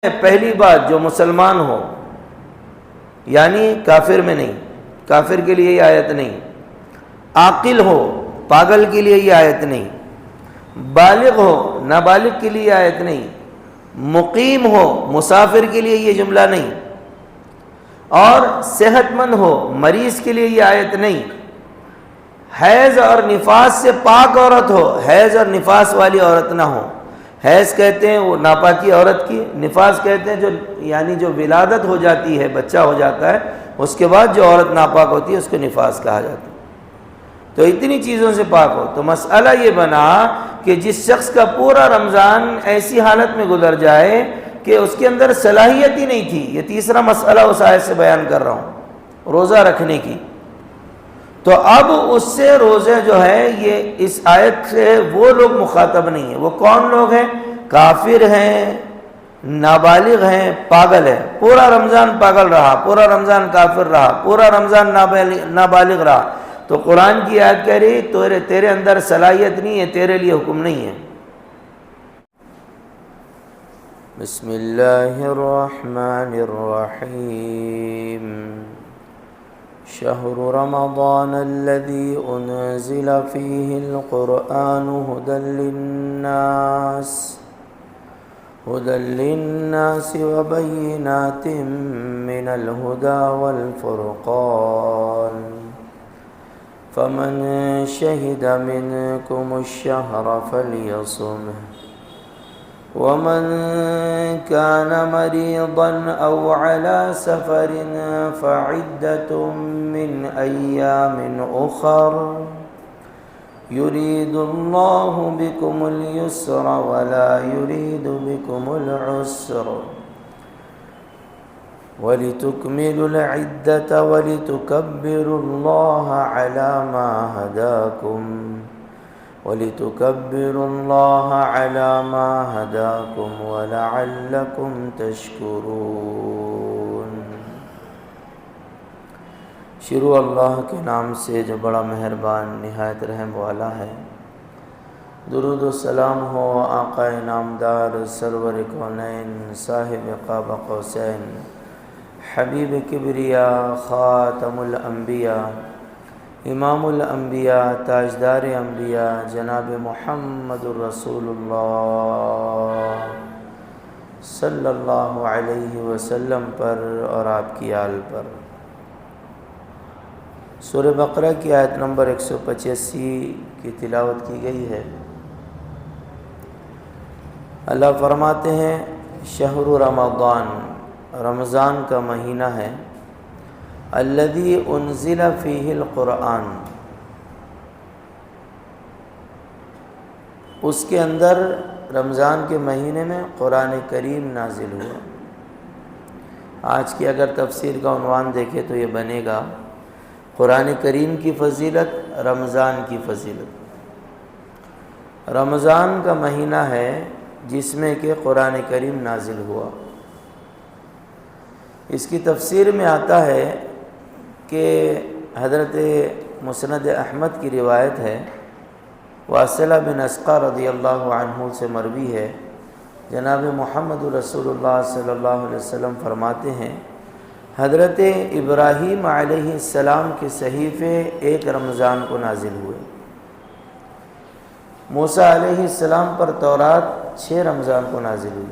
پہلی بات جو مسلمان ہو، یعنی کافر میں نہیں، کافر کے لیے یہ آیت نہیں، عاقل ہو، پاگل کے لیے یہ آیت نہیں، بالغ ہو، نابالغ کے لیے یہ آیت نہیں، مقیم ہو، مسافر کے لیے یہ جملہ نہیں، اور صحت مند ہو، مریض کے لیے یہ آیت نہیں، حیض اور نفاس سے پاک عورت ہو، حیض اور نفاس والی عورت نہ ہو۔ حیض کہتے ہیں وہ ناپاکی عورت کی، نفاس کہتے ہیں جو ولادت ہو جاتی ہے، بچہ ہو جاتا ہے، اس کے بعد جو عورت ناپاک ہوتی ہے اس کو نفاس کہا جاتا ہے۔ تو اتنی چیزوں سے پاک ہو۔ تو مسئلہ یہ بنا کہ جس شخص کا پورا رمضان ایسی حالت میں گزر جائے کہ اس کے اندر صلاحیت ہی نہیں تھی، یہ تیسرا مسئلہ اس آیت سے بیان کر رہا ہوں، روزہ رکھنے کی، تو اب اس سے روزے جو ہے یہ اس آیت سے وہ لوگ مخاطب نہیں ہیں۔ وہ کون لوگ ہیں؟ کافر ہیں، نابالغ ہیں، پاگل ہے، پورا رمضان پاگل رہا، پورا رمضان کافر رہا، پورا رمضان نابالغ رہا، تو قرآن کی آیت کہہ رہی تیرے اندر صلاحیت نہیں ہے، تیرے لیے حکم نہیں ہے۔ بسم اللہ الرحمن الرحیم۔ شهر رمضان الذي أنزل فيه القرآن هدى للناس وبينات من الهدى والفرقان فمن شهد منكم الشهر فليصمه ومن كان مريضا أو على سفر فعدة من أيام أخر يريد الله بكم اليسر ولا يريد بكم العسر ولتكملوا العدة ولتكبروا الله على ما هداكم وَلِتُكَبِّرُوا اللَّهَ عَلَى مَا هَدَاكُمْ وَلَعَلَّكُمْ تَشْكُرُونَ۔ شروع اللہ کے نام سے جو بڑا مہربان نہایت رحم والا ہے۔ درود و سلام ہو آقا نامدار سرور کونین صاحب قاب قوسین حبیب کبریا خاتم الانبیاء امام الانبیاء تاجدار انبیاء جناب محمد الرسول اللہ صلی اللہ علیہ وسلم پر اور آپ کی آل پر۔ سورہ بقرہ کی آیت نمبر 185 کی تلاوت کی گئی ہے۔ اللہ فرماتے ہیں شہر رمضان، رمضان کا مہینہ ہے، الذی انزل فیہ القرآن، اس کے اندر رمضان کے مہینے میں قرآن کریم نازل ہوا۔ آج کی اگر تفسیر کا عنوان دیکھیں تو یہ بنے گا قرآن کریم کی فضیلت، رمضان کی فضیلت۔ رمضان کا مہینہ ہے جس میں کہ قرآن کریم نازل ہوا۔ اس کی تفسیر میں آتا ہے کہ حضرت مسند احمد کی روایت ہے، واصلہ بن اسقر رضی اللہ عنہ سے مروی ہے، جناب محمد رسول اللہ صلی اللہ علیہ وسلم فرماتے ہیں حضرت ابراہیم علیہ السلام کے صحیفے ایک رمضان کو نازل ہوئے، موسیٰ علیہ السلام پر تورات 6 رمضان کو نازل ہوئی،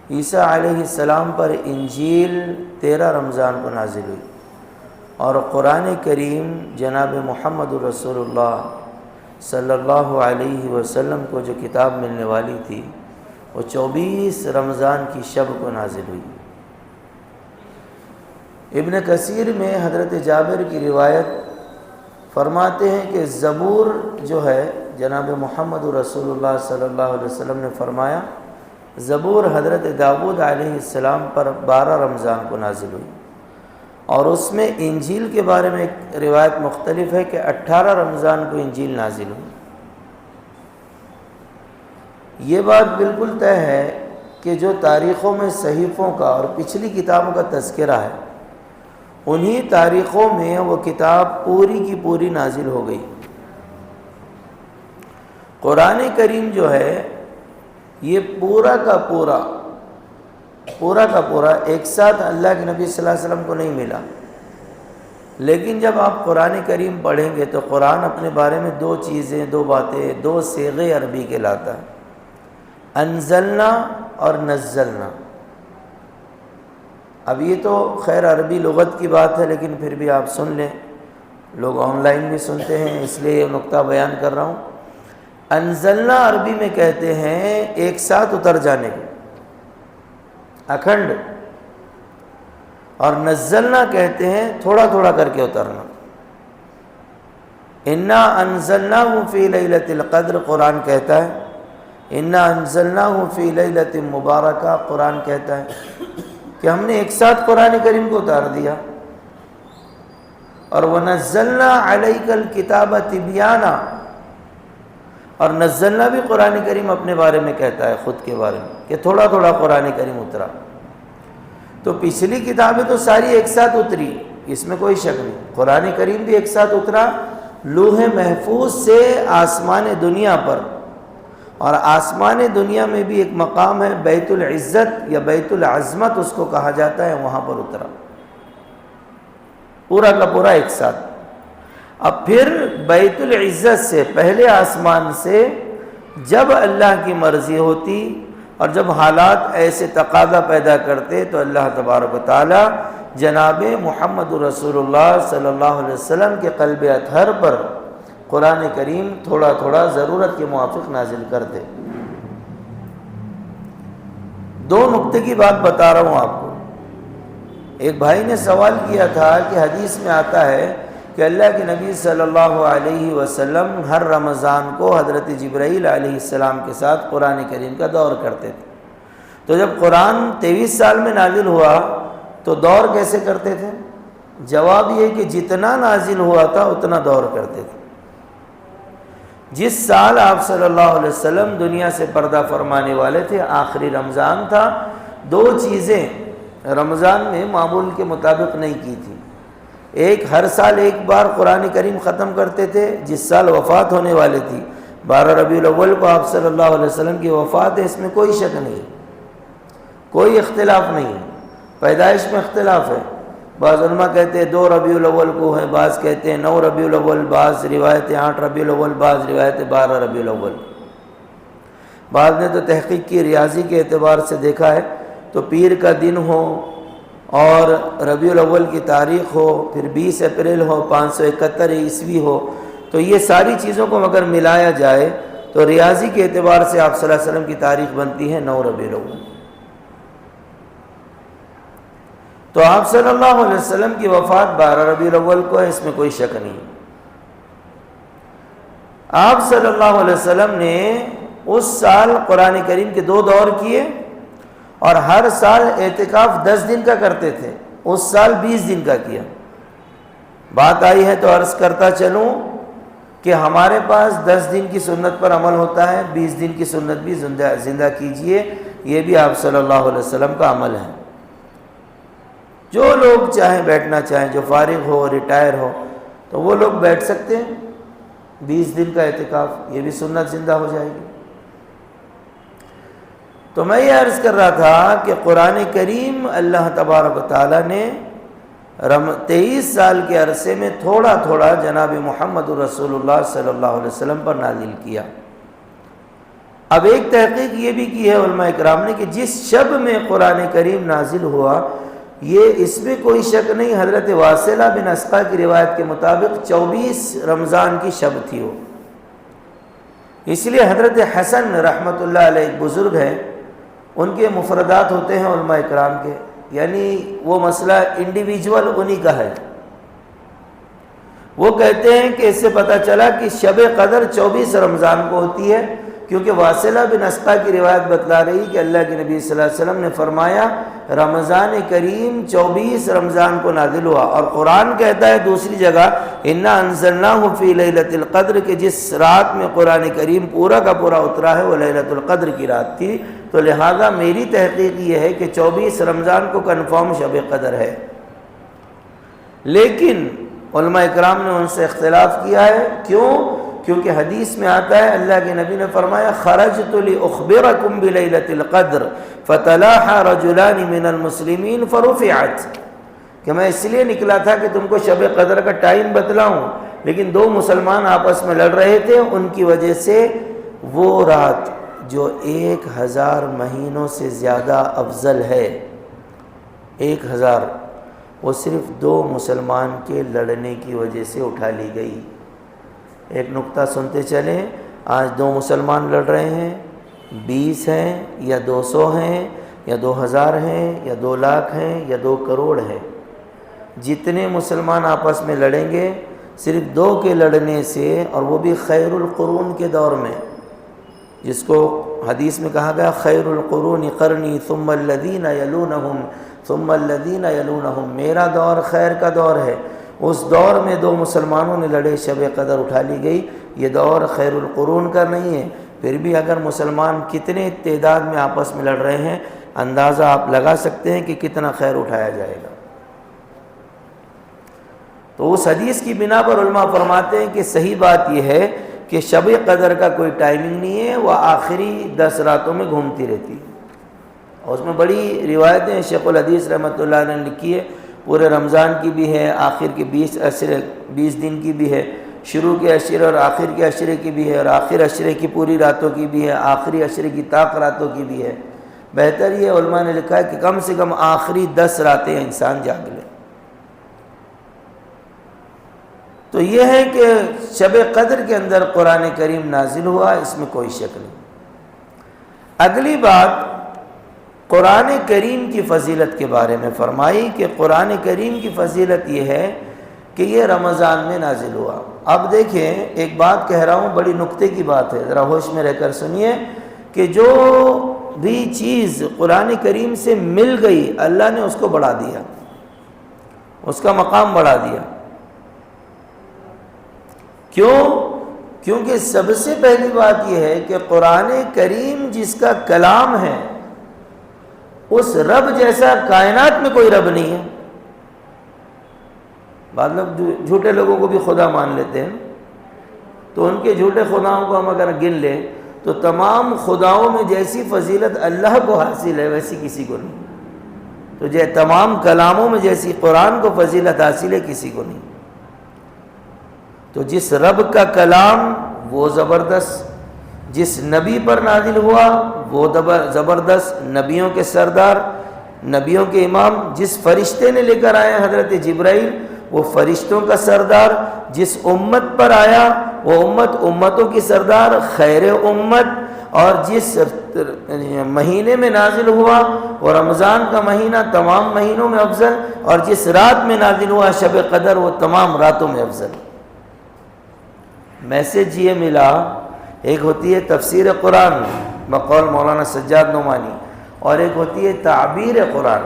عیسیٰ علیہ السلام پر انجیل 13 رمضان کو نازل ہوئی، اور قرآن کریم جناب محمد رسول اللہ صلی اللہ علیہ وسلم کو جو کتاب ملنے والی تھی وہ 24 رمضان کی شب کو نازل ہوئی۔ ابن کثیر میں حضرت جابر کی روایت فرماتے ہیں کہ زبور جو ہے جناب محمد رسول اللہ صلی اللہ علیہ وسلم نے فرمایا زبور حضرت داؤد علیہ السلام پر 12 رمضان کو نازل ہوئی، اور اس میں انجیل کے بارے میں ایک روایت مختلف ہے کہ 18 رمضان کو انجیل نازل ہوئی۔ یہ بات بالکل طے ہے کہ جو تاریخوں میں صحیفوں کا اور پچھلی کتابوں کا تذکرہ ہے، انہی تاریخوں میں وہ کتاب پوری کی پوری نازل ہو گئی۔ قرآن کریم جو ہے یہ پورا کا پورا پورا کا پورا ایک ساتھ اللہ کے نبی صلی اللہ علیہ وسلم کو نہیں ملا، لیکن جب آپ قرآن کریم پڑھیں گے تو قرآن اپنے بارے میں دو چیزیں، دو باتیں، دو صیغے عربی کے لاتا ہے، انزلنا اور نزلنا۔ اب یہ تو خیر عربی لغت کی بات ہے، لیکن پھر بھی آپ سن لیں، لوگ آن لائن بھی سنتے ہیں، اس لیے یہ نقطہ بیان کر رہا ہوں۔ انزلنا عربی میں کہتے ہیں ایک ساتھ اتر جانے کو، اکھنڈ، اور نزلنا کہتے ہیں تھوڑا تھوڑا کر کے اترنا۔ انا انزلناہ فی لیلۃ القدر قرآن کہتا ہے، انا انزلناہ فی لیلۃ مبارکہ قرآن کہتا ہے کہ ہم نے ایک ساتھ قرآن کریم کو اتار دیا۔ اور وَنَزَّلْنَا عَلَيْكَ الْكِتَابَ تِبْيَانًا، اور نزلنا بھی قرآن کریم اپنے بارے میں کہتا ہے، خود کے بارے میں، کہ تھوڑا تھوڑا قرآن کریم اترا۔ تو پچھلی کتابیں تو ساری ایک ساتھ اتری، اس میں کوئی شک نہیں، قرآن کریم بھی ایک ساتھ اترا لوح محفوظ سے آسمان دنیا پر، اور آسمان دنیا میں بھی ایک مقام ہے بیت العزت یا بیت العظمت اس کو کہا جاتا ہے، وہاں پر اترا پورا کا پورا ایک ساتھ۔ اب پھر بیت العزت سے پہلے آسمان سے جب اللہ کی مرضی ہوتی اور جب حالات ایسے تقاضا پیدا کرتے تو اللہ تبارک و تعالی جناب محمد رسول اللہ صلی اللہ علیہ وسلم کے قلب اطہر پر قرآن کریم تھوڑا تھوڑا ضرورت کے موافق نازل کرتے۔ دو نقطے کی بات بتا رہا ہوں آپ کو۔ ایک بھائی نے سوال کیا تھا کہ حدیث میں آتا ہے کہ اللہ کے نبی صلی اللہ علیہ وسلم ہر رمضان کو حضرت جبرائیل علیہ السلام کے ساتھ قرآن کریم کا دور کرتے تھے، تو جب قرآن 23 سال میں نازل ہوا تو دور کیسے کرتے تھے؟ جواب یہ کہ جتنا نازل ہوا تھا اتنا دور کرتے تھے۔ جس سال آپ صلی اللہ علیہ وسلم دنیا سے پردہ فرمانے والے تھے، آخری رمضان تھا، دو چیزیں رمضان میں معمول کے مطابق نہیں کی تھی۔ ایک، ہر سال ایک بار قرآن کریم ختم کرتے تھے، جس سال وفات ہونے والی تھی 12 ربیع الاول کو آپ صلی اللہ علیہ وسلم کی وفات ہے، اس میں کوئی شک نہیں، کوئی اختلاف نہیں، پیدائش میں اختلاف ہے، بعض علماء کہتے ہیں 2 ربیع الاول کو ہے، بعض کہتے ہیں 9 ربیع الاول، بعض روایتیں 8 ربیع الاول، بعض روایتیں 12 ربیع الاول۔ بعض نے تو تحقیق کی، ریاضی کے اعتبار سے دیکھا ہے تو پیر کا دن ہو اور ربیع الاول کی تاریخ ہو، پھر 20 اپریل ہو، 571 عیسوی ہو، تو یہ ساری چیزوں کو اگر ملایا جائے تو ریاضی کے اعتبار سے آپ صلی اللہ علیہ وسلم کی تاریخ بنتی ہے 9 ربیع الاول۔ تو آپ صلی اللہ علیہ وسلم کی وفات 12 ربیع الاول کو ہے، اس میں کوئی شک نہیں۔ آپ صلی اللہ علیہ وسلم نے اس سال قرآن کریم کے 2 دور کیے، اور ہر سال اعتکاف 10 دن کا کرتے تھے، اس سال 20 دن کا کیا۔ بات آئی ہے تو عرض کرتا چلوں کہ ہمارے پاس 10 دن کی سنت پر عمل ہوتا ہے، 20 دن کی سنت بھی زندہ کیجئے، یہ بھی آپ صلی اللہ علیہ وسلم کا عمل ہے۔ جو لوگ چاہیں بیٹھنا چاہیں، جو فارغ ہو، ریٹائر ہو، تو وہ لوگ بیٹھ سکتے ہیں 20 دن کا اعتکاف، یہ بھی سنت زندہ ہو جائے گی۔ تو میں یہ عرض کر رہا تھا کہ قرآن کریم اللہ تبارک و تعالیٰ نے 23 سال کے عرصے میں تھوڑا تھوڑا جناب محمد رسول اللہ صلی اللہ علیہ وسلم پر نازل کیا۔ اب ایک تحقیق یہ بھی کی ہے علماء اکرام نے کہ جس شب میں قرآن کریم نازل ہوا، یہ اس میں کوئی شک نہیں، حضرت واصلہ بن اسقا کی روایت کے مطابق 24 رمضان کی شب تھی وہ۔ اس لیے حضرت حسن رحمۃ اللہ علیہ ایک بزرگ ہیں، ان کے مفردات ہوتے ہیں علماء اکرام کے، یعنی وہ مسئلہ انڈیویجول انہی کا ہے۔ وہ کہتے ہیں کہ اس سے پتہ چلا کہ شب قدر 24 رمضان کو ہوتی ہے، کیونکہ واصلہ بن اسقا کی روایت بتلا رہی کہ اللہ کے نبی صلی اللہ علیہ وسلم نے فرمایا رمضان کریم 24 رمضان کو نازل ہوا، اور قرآن کہتا ہے دوسری جگہ انا انزلناہ فی لیلۃ القدر، کہ جس رات میں قرآن کریم پورا کا پورا اترا ہے وہ لیلۃ القدر کی رات تھی۔ تو لہذا میری تحقیق یہ ہے کہ 24 رمضان کو کنفرم شب قدر ہے، لیکن علماء اکرام نے ان سے اختلاف کیا ہے۔ کیوں؟ کیونکہ حدیث میں آتا ہے اللہ کے نبی نے فرمایا خرجت لأخبرکم بلیلۃ القدر فتلاحى رجلان من المسلمین فرفعت، کہ میں اس لیے نکلا تھا کہ تم کو شب قدر کا ٹائم بتلاؤں، لیکن دو مسلمان آپس میں لڑ رہے تھے، ان کی وجہ سے وہ رات جو 1000 مہینوں سے زیادہ افضل ہے، 1000، وہ صرف 2 مسلمان کے لڑنے کی وجہ سے اٹھا لی گئی۔ ایک نقطہ سنتے چلیں، آج 2 مسلمان لڑ رہے ہیں، 20 ہیں یا 200 ہیں یا 2000 ہیں یا 2 لاکھ ہیں یا 2 کروڑ ہیں، جتنے مسلمان آپس میں لڑیں گے صرف 2 کے لڑنے سے، اور وہ بھی خیر القرون کے دور میں، جس کو حدیث میں کہا گیا خیر القرون قرنی ثم الذین یلونہم ثم الذین یلونہم، میرا دور خیر کا دور ہے، اس دور میں 2 مسلمانوں نے لڑے، شب قدر اٹھا لی گئی۔ یہ دور خیر القرون کا نہیں ہے، پھر بھی اگر مسلمان کتنے تعداد میں آپس میں لڑ رہے ہیں، اندازہ آپ لگا سکتے ہیں کہ کتنا خیر اٹھایا جائے گا۔ تو اس حدیث کی بنا پر علماء فرماتے ہیں کہ صحیح بات یہ ہے کہ شب قدر کا کوئی ٹائمنگ نہیں ہے، وہ آخری 10 راتوں میں گھومتی رہتی ہے، اور اس میں بڑی روایتیں شیخ الحدیث رحمۃ اللہ علیہ نے لکھی ہے، پورے رمضان کی بھی ہے، آخر کے 20 دن کی بھی ہے، شروع کے عشرے اور آخر کے عشرے کی بھی ہے، اور آخر عشرے کی پوری راتوں کی بھی ہے، آخری عشرے کی طاق راتوں کی بھی ہے۔ بہتر یہ علماء نے لکھا ہے کہ کم سے کم آخری 10 راتیں انسان جاگ لے۔ تو یہ ہے کہ شب قدر کے اندر قرآن کریم نازل ہوا، اس میں کوئی شک نہیں۔ اگلی بات قرآن کریم کی فضیلت کے بارے میں فرمائی کہ قرآن کریم کی فضیلت یہ ہے کہ یہ رمضان میں نازل ہوا۔ اب دیکھیں، ایک بات کہہ رہا ہوں، بڑی نکتے کی بات ہے، ذرا ہوش میں رہ کر سنیے کہ جو بھی چیز قرآن کریم سے مل گئی اللہ نے اس کو بڑھا دیا، اس کا مقام بڑھا دیا۔ کیوں؟ کیونکہ سب سے پہلی بات یہ ہے کہ قرآن کریم جس کا کلام ہے، اس رب جیسا کائنات میں کوئی رب نہیں ہے۔ بعض لوگ جھوٹے لوگوں کو بھی خدا مان لیتے ہیں، تو ان کے جھوٹے خداؤں کو ہم اگر گن لیں تو تمام خداؤں میں جیسی فضیلت اللہ کو حاصل ہے ویسی کسی کو نہیں، تو تمام کلاموں میں جیسی قرآن کو فضیلت حاصل ہے کسی کو نہیں۔ تو جس رب کا کلام وہ زبردست، جس نبی پر نازل ہوا وہ زبردست، نبیوں کے سردار، نبیوں کے امام، جس فرشتے نے لے کر آئے حضرت جبرائیل وہ فرشتوں کا سردار، جس امت پر آیا وہ امت امتوں کی سردار، خیر امت، اور جس مہینے میں نازل ہوا وہ رمضان کا مہینہ تمام مہینوں میں افضل، اور جس رات میں نازل ہوا شب قدر وہ تمام راتوں میں افضل۔ میسج یہ ملا، ایک ہوتی ہے تفسیر قرآن بقول مولانا سجاد نعمانی، اور ایک ہوتی ہے تعبیر قرآن۔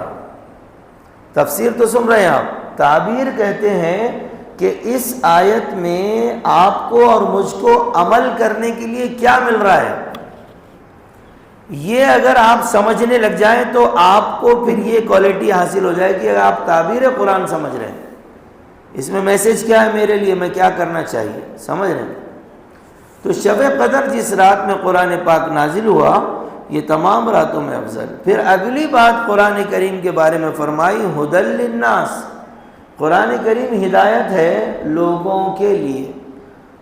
تفسیر تو سن رہے ہیں آپ، تعبیر کہتے ہیں کہ اس آیت میں آپ کو اور مجھ کو عمل کرنے کے لیے کیا مل رہا ہے، یہ اگر آپ سمجھنے لگ جائیں تو آپ کو پھر یہ کوالٹی حاصل ہو جائے گی۔ اگر آپ تعبیر قرآن سمجھ رہے ہیں، اس میں میسج کیا ہے میرے لیے، میں کیا کرنا چاہیے، سمجھ رہے ہیں؟ تو شب قدر جس رات میں قرآن پاک نازل ہوا یہ تمام راتوں میں افضل۔ پھر اگلی بات قرآن کریم کے بارے میں فرمائی ہدی للناس، قرآن کریم ہدایت ہے لوگوں کے لیے۔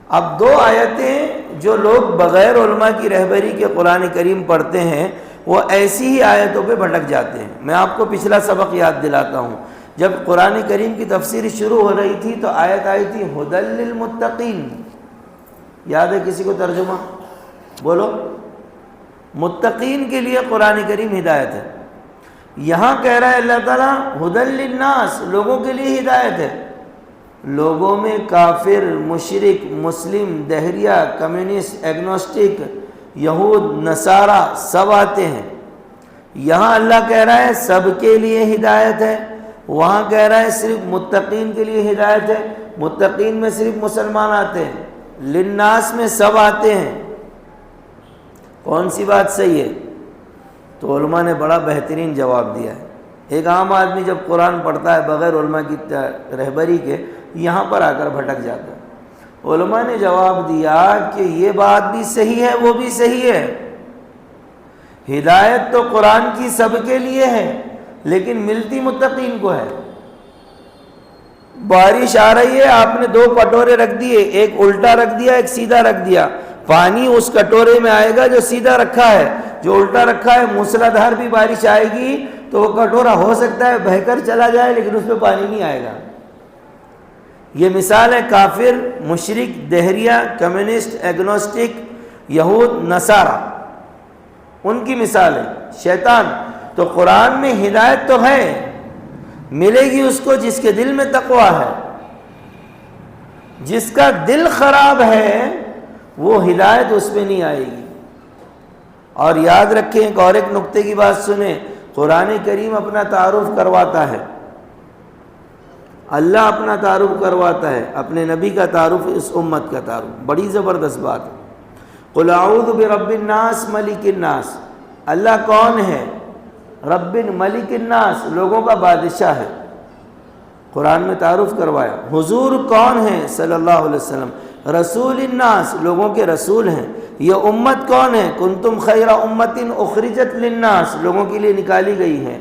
اب 2 آیتیں جو لوگ بغیر علماء کی رہبری کے قرآن کریم پڑھتے ہیں وہ ایسی ہی آیتوں پہ بھٹک جاتے ہیں۔ میں آپ کو پچھلا سبق یاد دلاتا ہوں، جب قرآن کریم کی تفسیر شروع ہو رہی تھی تو آیت آئی تھی ہدی للمتقین، یاد ہے کسی کو ترجمہ؟ بولو۔ متقین کے لیے قرآن کریم ہدایت ہے۔ یہاں کہہ رہا ہے اللہ تعالیٰ ہدی للناس، لوگوں کے لیے ہدایت ہے۔ لوگوں میں کافر، مشرک، مسلم، دہریہ، کمیونسٹ، ایگنوسٹک، یہود، نصارہ سب آتے ہیں۔ یہاں اللہ کہہ رہا ہے سب کے لیے ہدایت ہے، وہاں کہہ رہا ہے صرف متقین کے لیے ہدایت ہے۔ متقین میں صرف مسلمان آتے ہیں، للناس میں سب آتے ہیں۔ کون سی بات صحیح ہے؟ تو علماء نے بڑا بہترین جواب دیا ہے۔ ایک عام آدمی جب قرآن پڑھتا ہے بغیر علماء کی رہبری کے، یہاں پر آ کر بھٹک جاتا ہے۔ علماء نے جواب دیا کہ یہ بات بھی صحیح ہے، وہ بھی صحیح ہے۔ ہدایت تو قرآن کی سب کے لیے ہے، لیکن ملتی متقین کو ہے۔ بارش آ رہی ہے، آپ نے 2 کٹورے رکھ دیے، ایک الٹا رکھ دیا، ایک سیدھا رکھ دیا، پانی اس کٹورے میں آئے گا جو سیدھا رکھا ہے، جو الٹا رکھا ہے موسلا دھار بھی بارش آئے گی تو وہ کٹورا ہو سکتا ہے بہہ کر چلا جائے، لیکن اس پہ پانی نہیں آئے گا۔ یہ مثال ہے کافر، مشرک، دہریہ، کمیونسٹ، ایگنوسٹک، یہود، نصارہ، ان کی مثال ہے۔ شیطان تو قرآن میں ہدایت تو ہے، ملے گی اس کو جس کے دل میں تقویٰ ہے۔ جس کا دل خراب ہے وہ ہدایت اس میں نہیں آئے گی۔ اور یاد رکھیں ایک نقطے کی بات سنیں، قرآن کریم اپنا تعارف کرواتا ہے، اللہ اپنا تعارف کرواتا ہے، اپنے نبی کا تعارف، اس امت کا تعارف، بڑی زبردست بات ہے۔ قل اعوذ برب الناس ملک الناس، اللہ کون ہے؟ رب ملک الناس، لوگوں کا بادشاہ ہے، قرآن میں تعارف کروایا۔ حضور کون ہے؟ صلی اللہ علیہ وسلم، رسول الناس، لوگوں کے رسول ہیں۔ یہ امت کون ہے؟ کنتم خیر امت اخرجت للناس، لوگوں کے لیے نکالی گئی ہے۔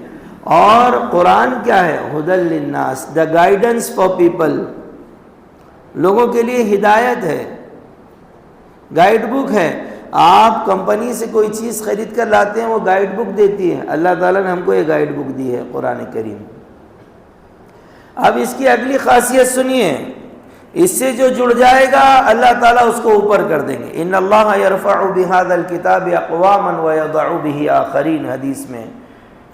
اور قرآن کیا ہے؟ ہدی للناس، دا گائیڈنس فار پیپل، لوگوں کے لیے ہدایت ہے، گائیڈ بک ہے۔ آپ کمپنی سے کوئی چیز خرید کر لاتے ہیں، وہ گائیڈ بک دیتی ہے، اللہ تعالیٰ نے ہم کو یہ گائیڈ بک دی ہے، قرآن کریم۔ اب اس کی اگلی خاصیت سنیے، اس سے جو جڑ جائے گا اللہ تعالیٰ اس کو اوپر کر دیں گے۔ ان اللہ یرفع بہذا الکتاب اقواما ویضع بہ آخرین، حدیث میں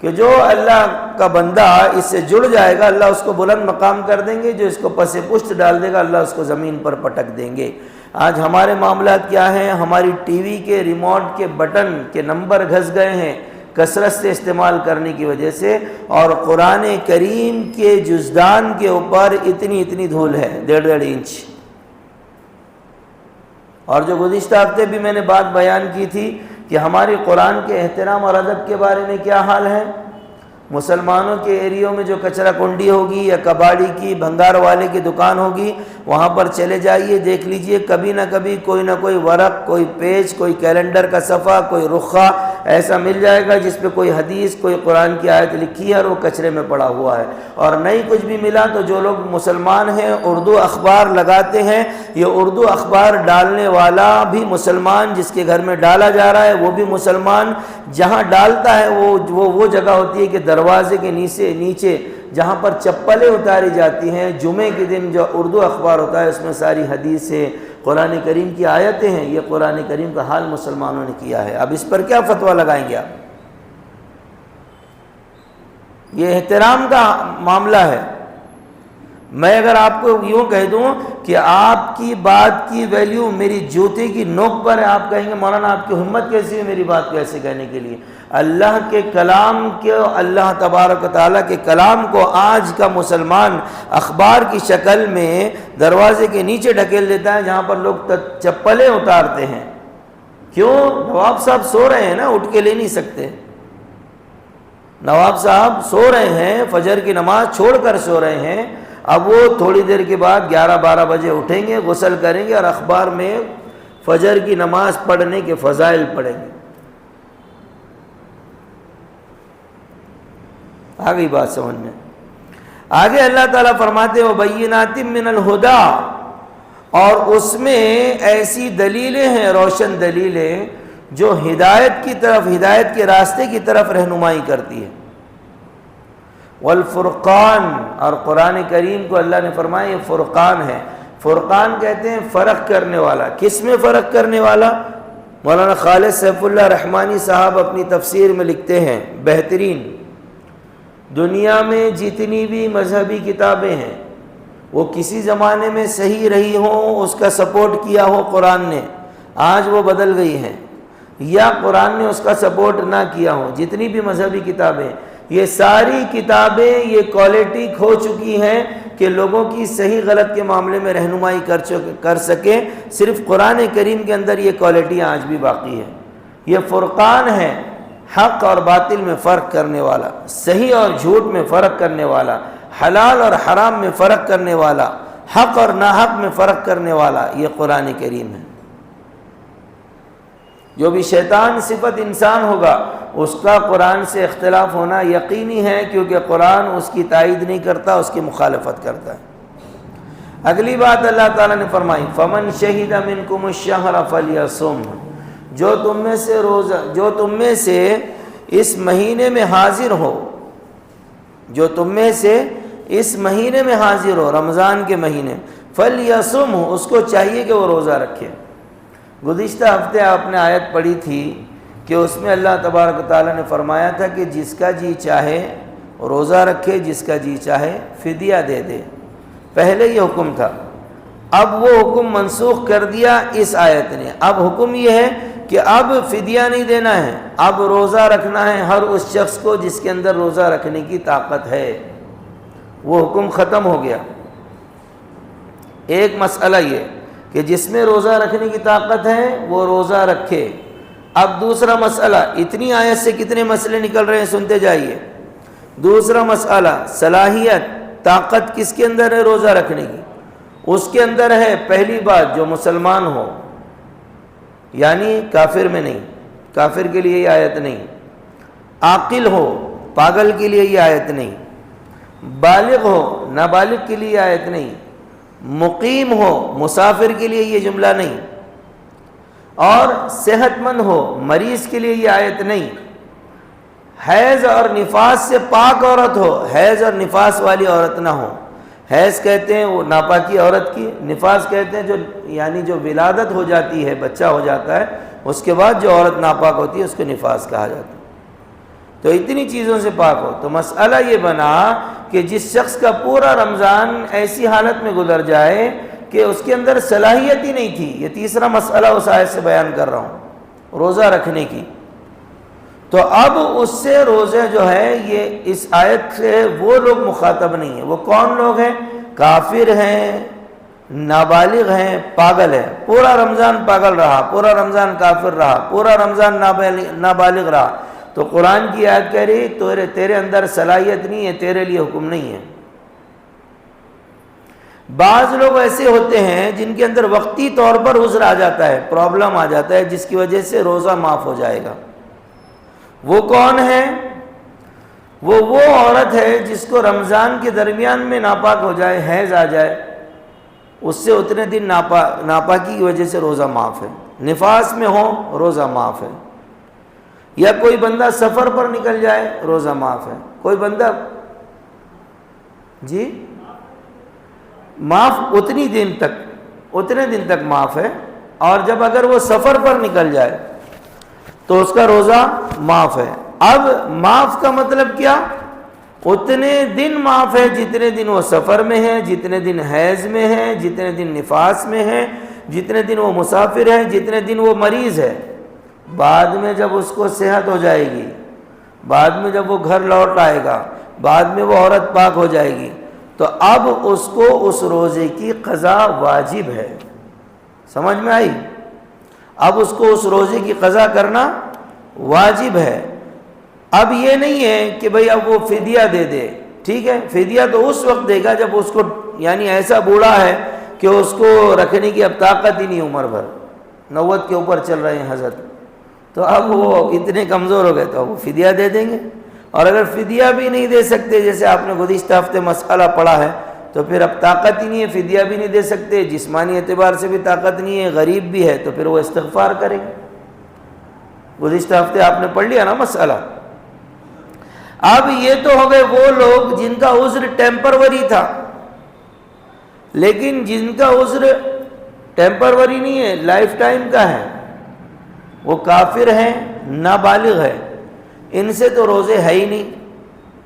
کہ جو اللہ کا بندہ اس سے جڑ جائے گا اللہ اس کو بلند مقام کر دیں گے، جو اس کو پس پشت ڈال دے گا اللہ اس کو زمین پر پٹک دیں گے۔ آج ہمارے معاملات کیا ہیں؟ ہماری ٹی وی کے ریموٹ کے بٹن کے نمبر گھس گئے ہیں کثرت سے استعمال کرنے کی وجہ سے، اور قرآن کریم کے جزدان کے اوپر اتنی دھول ہے، 1.5 انچ۔ اور جو گزشتہ ہفتے بھی میں نے بات بیان کی تھی کہ ہماری قرآن کے احترام اور ادب کے بارے میں کیا حال ہے۔ مسلمانوں کے ایریوں میں جو کچرا کنڈی ہوگی یا کباڑی کی بھنگار والے کی دکان ہوگی، وہاں پر چلے جائیے، دیکھ لیجئے، کبھی نہ کبھی کوئی نہ کوئی ورق، کوئی پیج، کوئی کیلنڈر کا صفحہ، کوئی رخہ ایسا مل جائے گا جس پہ کوئی حدیث، کوئی قرآن کی آیت لکھی ہے اور وہ کچرے میں پڑا ہوا ہے۔ اور نہیں کچھ بھی ملا تو جو لوگ مسلمان ہیں اردو اخبار لگاتے ہیں، یہ اردو اخبار ڈالنے والا بھی مسلمان، جس کے گھر میں ڈالا جا رہا ہے وہ بھی مسلمان، جہاں ڈالتا ہے وہ جگہ ہوتی ہے کہ دروازے کے نیچے جہاں پر چپلیں اتاری جاتی ہیں، جمعے کے دن جو اردو اخبار ہوتا ہے اس میں ساری حدیثیں، قرآن کریم کی آیتیں ہیں۔ یہ قرآن کریم کا حال مسلمانوں نے کیا ہے۔ اب اس پر کیا فتویٰ لگائیں گے آپ؟ یہ احترام کا معاملہ ہے۔ میں اگر آپ کو یوں کہہ دوں کہ آپ کی بات کی ویلیو میری جوتے کی نوک پر ہے، آپ کہیں گے مولانا آپ کی ہمت کیسی ہے میری بات کیسے کہنے کے لیے؟ اللہ کے کلام کے، اللہ تبارک و تعالیٰ کے کلام کو آج کا مسلمان اخبار کی شکل میں دروازے کے نیچے ڈھکیل دیتا ہے جہاں پر لوگ چپلیں اتارتے ہیں۔ کیوں؟ نواب صاحب سو رہے ہیں نا، اٹھ کے لے نہیں سکتے۔ نواب صاحب سو رہے ہیں، فجر کی نماز چھوڑ کر سو رہے ہیں، اب وہ تھوڑی دیر کے بعد 11-12 بجے اٹھیں گے، غسل کریں گے اور اخبار میں فجر کی نماز پڑھنے کے فضائل پڑھیں گے۔ آگئی بات سمجھ میں؟ آگے اللہ تعالیٰ فرماتے ہیں وَبَيِّنَاتٍ مِّنَ الْهُدَىٰ، اور اس میں ایسی دلیلیں ہیں، روشن دلیلیں جو ہدایت کی طرف، ہدایت کے راستے کی طرف رہنمائی کرتی ہے۔ والفرقان، اور قرآن کریم کو اللہ نے فرمایا یہ فرقان ہے۔ فرقان کہتے ہیں فرق کرنے والا۔ کس میں فرق کرنے والا؟ مولانا خالد سیف اللہ رحمانی صاحب اپنی تفسیر میں لکھتے ہیں، بہترین، دنیا میں جتنی بھی مذہبی کتابیں ہیں وہ کسی زمانے میں صحیح رہی ہوں، اس کا سپورٹ کیا ہو قرآن نے، آج وہ بدل گئی ہیں، یا قرآن نے اس کا سپورٹ نہ کیا ہو، جتنی بھی مذہبی کتابیں، یہ ساری کتابیں یہ کوالٹی کھو چکی ہیں کہ لوگوں کی صحیح غلط کے معاملے میں رہنمائی کر سکیں۔ صرف قرآن کریم کے اندر یہ کوالٹیاں آج بھی باقی ہیں۔ یہ فرقان ہے، حق اور باطل میں فرق کرنے والا، صحیح اور جھوٹ میں فرق کرنے والا، حلال اور حرام میں فرق کرنے والا، حق اور ناحق میں فرق کرنے والا یہ قرآن کریم ہے۔ جو بھی شیطان صفت انسان ہوگا اس کا قرآن سے اختلاف ہونا یقینی ہے، کیونکہ قرآن اس کی تائید نہیں کرتا، اس کی مخالفت کرتا ہے۔ اگلی بات اللہ تعالیٰ نے فرمائی فَمَنْ شَهِدَ مِنْكُمُ الشَّهْرَ فَلْيَصُمْ، جو تم میں سے اس مہینے میں حاضر ہو، جو تم میں سے اس مہینے میں حاضر ہو، رمضان کے مہینے، فَلْيَصُمْ، اس کو چاہیے کہ وہ روزہ رکھے۔ گزشتہ ہفتے آپ نے آیت پڑھی تھی کہ اس میں اللہ تبارک و تعالیٰ نے فرمایا تھا کہ جس کا جی چاہے روزہ رکھے، جس کا جی چاہے فدیہ دے دے، پہلے یہ حکم تھا۔ اب وہ حکم منسوخ کر دیا اس آیت نے۔ اب حکم یہ ہے کہ اب فدیہ نہیں دینا ہے، اب روزہ رکھنا ہے ہر اس شخص کو جس کے اندر روزہ رکھنے کی طاقت ہے۔ وہ حکم ختم ہو گیا۔ ایک مسئلہ یہ کہ جس میں روزہ رکھنے کی طاقت ہے وہ روزہ رکھے۔ اب دوسرا مسئلہ، اتنی آیت سے کتنے مسئلے نکل رہے ہیں سنتے جائیے۔ دوسرا مسئلہ، صلاحیت، طاقت کس کے اندر ہے روزہ رکھنے کی؟ اس کے اندر ہے پہلی بات جو مسلمان ہو، یعنی کافر میں نہیں، کافر کے لیے یہ آیت نہیں، عاقل ہو، پاگل کے لیے یہ آیت نہیں، بالغ ہو، نابالغ کے لیے یہ آیت نہیں، مقیم ہو، مسافر کے لیے یہ جملہ نہیں، اور صحت مند ہو، مریض کے لیے یہ آیت نہیں، حیض اور نفاس سے پاک عورت ہو، حیض اور نفاس والی عورت نہ ہو۔ حیض کہتے ہیں وہ ناپاکی عورت کی، نفاس کہتے ہیں جو ولادت ہو جاتی ہے، بچہ ہو جاتا ہے، اس کے بعد جو عورت ناپاک ہوتی ہے اس کو نفاس کہا جاتا ہے۔ تو اتنی چیزوں سے پاک ہو۔ تو مسئلہ یہ بنا کہ جس شخص کا پورا رمضان ایسی حالت میں گزر جائے کہ اس کے اندر صلاحیت ہی نہیں تھی، یہ تیسرا مسئلہ اس آیت سے بیان کر رہا ہوں، روزہ رکھنے کی، تو اب اس سے روزے جو ہے یہ اس آیت سے وہ لوگ مخاطب نہیں ہیں۔ وہ کون لوگ ہیں؟ کافر ہیں، نابالغ ہیں، پاگل ہیں۔ پورا رمضان پاگل رہا، پورا رمضان کافر رہا، پورا رمضان نابالغ رہا، تو قرآن کی آیت کہہ رہی تیرے اندر صلاحیت نہیں ہے، تیرے لیے حکم نہیں ہے۔ بعض لوگ ایسے ہوتے ہیں جن کے اندر وقتی طور پر عذر آ جاتا ہے، پرابلم آ جاتا ہے، جس کی وجہ سے روزہ معاف ہو جائے گا۔ وہ کون ہے؟ وہ عورت ہے جس کو رمضان کے درمیان میں ناپاک ہو جائے، حیض آ جائے، اس سے اتنے دن ناپاکی کی وجہ سے روزہ معاف ہے۔ نفاس میں ہو روزہ معاف ہے۔ یا کوئی بندہ سفر پر نکل جائے روزہ معاف ہے۔ کوئی بندہ جی معاف اتنے دن تک معاف ہے، اور جب اگر وہ سفر پر نکل جائے تو اس کا روزہ معاف ہے۔ اب معاف کا مطلب کیا؟ اتنے دن معاف ہے جتنے دن وہ سفر میں ہے، جتنے دن حیض میں ہے، جتنے دن نفاس میں ہے، جتنے دن وہ مسافر ہے، جتنے دن وہ مریض ہے۔ بعد میں جب اس کو صحت ہو جائے گی، بعد میں جب وہ گھر لوٹ آئے گا، بعد میں وہ عورت پاک ہو جائے گی، تو اب اس کو اس روزے کی قضا واجب ہے۔ سمجھ میں آئی؟ اب اس کو اس روزے کی قضا کرنا واجب ہے۔ اب یہ نہیں ہے کہ بھئی اب وہ فدیہ دے دے، ٹھیک ہے، فدیہ تو اس وقت دے گا جب اس کو یعنی ایسا بوڑھا ہے کہ اس کو رکھنے کی اب طاقت ہی نہیں، عمر بھر 90 کے اوپر چل رہے ہیں حضرت، تو اب وہ اتنے کمزور ہو گئے تو وہ فدیہ دے دیں گے۔ اور اگر فدیہ بھی نہیں دے سکتے، جیسے آپ نے گزشتہ ہفتے مسئلہ پڑھا ہے، تو پھر اب طاقت ہی نہیں ہے، فدیہ بھی نہیں دے سکتے، جسمانی اعتبار سے بھی طاقت نہیں ہے، غریب بھی ہے، تو پھر وہ استغفار کریں گے۔ گزشتہ ہفتے آپ نے پڑھ لیا نا مسئلہ۔ اب یہ تو ہو گئے وہ لوگ جن کا عذر ٹیمپروری تھا، لیکن جن کا عذر ٹیمپروری نہیں ہے، لائف ٹائم کا ہے، وہ کافر ہیں، نابالغ ہے، ان سے تو روزے ہے ہی نہیں،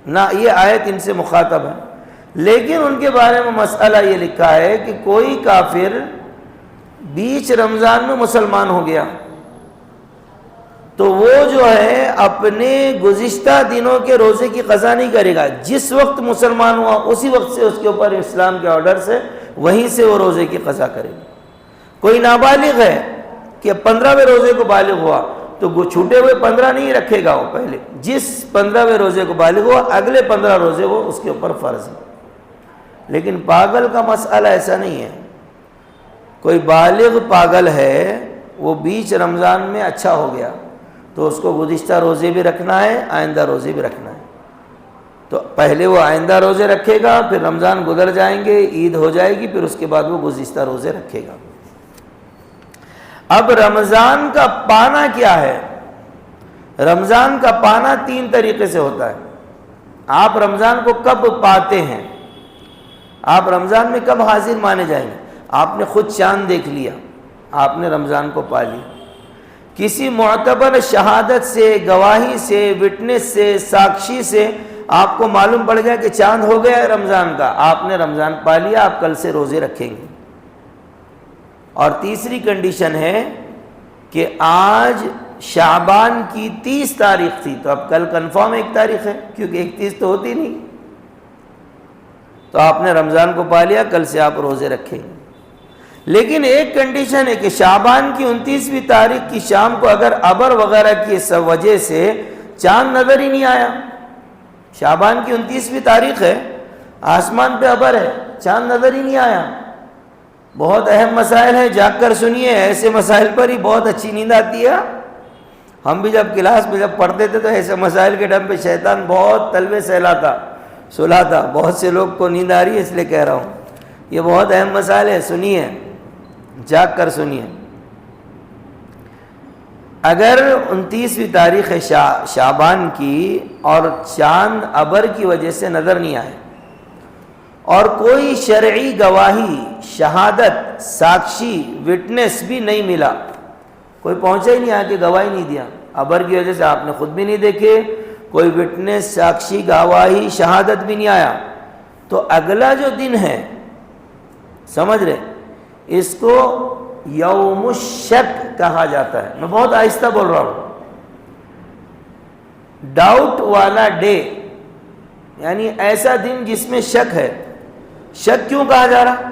نہ یہ آیت ان سے مخاطب ہے۔ لیکن ان کے بارے میں مسئلہ یہ لکھا ہے کہ کوئی کافر بیچ رمضان میں مسلمان ہو گیا تو وہ جو ہے اپنے گزشتہ دنوں کے روزے کی قضا نہیں کرے گا، جس وقت مسلمان ہوا اسی وقت سے اس کے اوپر اسلام کے آرڈر سے وہیں سے وہ روزے کی قضا کرے گا۔ کوئی نابالغ ہے کہ 15ویں روزے کو بالغ ہوا تو چھوٹے ہوئے 15 نہیں رکھے گا، وہ پہلے جس 15ویں روزے کو بالغ ہوا اگلے 15 روزے وہ اس کے اوپر فرض ہے۔ لیکن پاگل کا مسئلہ ایسا نہیں ہے. کوئی بالغ پاگل ہے، وہ بیچ رمضان میں اچھا ہو گیا تو اس کو گزشتہ روزے بھی رکھنا ہے، آئندہ روزے بھی رکھنا ہے. تو پہلے وہ آئندہ روزے رکھے گا، پھر رمضان گزر جائیں گے، عید ہو جائے گی، پھر اس کے بعد وہ گزشتہ روزے رکھے گا. اب رمضان کا پانا کیا ہے؟ رمضان کا پانا 3 طریقے سے ہوتا ہے. آپ رمضان کو کب پاتے ہیں؟ آپ رمضان میں کب حاضر مانے جائیں گے؟ آپ نے خود چاند دیکھ لیا، آپ نے رمضان کو پا لیا. کسی معتبر شہادت سے، گواہی سے، وٹنس سے، ساکشی سے آپ کو معلوم پڑ گیا کہ چاند ہو گیا ہے رمضان کا، آپ نے رمضان پا لیا، آپ کل سے روزے رکھیں گے. اور تیسری کنڈیشن ہے کہ آج شعبان کی 30 تاریخ تھی، تو اب کل کنفرم 1 تاریخ ہے، کیونکہ 31 تو ہوتی نہیں، تو آپ نے رمضان کو پا لیا، کل سے آپ روزے رکھیں گے. لیکن ایک کنڈیشن ہے کہ شعبان کی 29ویں تاریخ کی شام کو اگر ابر وغیرہ کی وجہ سے چاند نظر ہی نہیں آیا، شعبان کی 29ویں تاریخ ہے، آسمان پہ ابر ہے، چاند نظر ہی نہیں آیا. بہت اہم مسائل ہیں، جاگ کر سنیے، ایسے مسائل پر ہی بہت اچھی نیند آتی ہے. ہم بھی جب کلاس میں جب پڑھتے تھے تو ایسے مسائل کے ٹائم پہ شیطان بہت تلوے سہلاتا، سلاتا. بہت سے لوگ کو نیند آ رہی ہے اس لیے کہہ رہا ہوں، یہ بہت اہم مسائل ہے، سنیے، جاگ کر سنیے. اگر 29ویں تاریخ شعبان کی اور چاند ابر کی وجہ سے نظر نہیں آئے اور کوئی شرعی گواہی، شہادت، ساکشی، وٹنس بھی نہیں ملا، کوئی پہنچا ہی نہیں آ کے گواہی نہیں دیا، ابر کی وجہ سے آپ نے خود بھی نہیں دیکھے، کوئی وٹنس، ساکشی، گواہی، شہادت بھی نہیں آیا، تو اگلا جو دن ہے، سمجھ رہے، اس کو یوم الشک کہا جاتا ہے. میں بہت آہستہ بول رہا ہوں. ڈاؤٹ والا ڈے، یعنی ایسا دن جس میں شک ہے. شک کیوں کہا جا رہا؟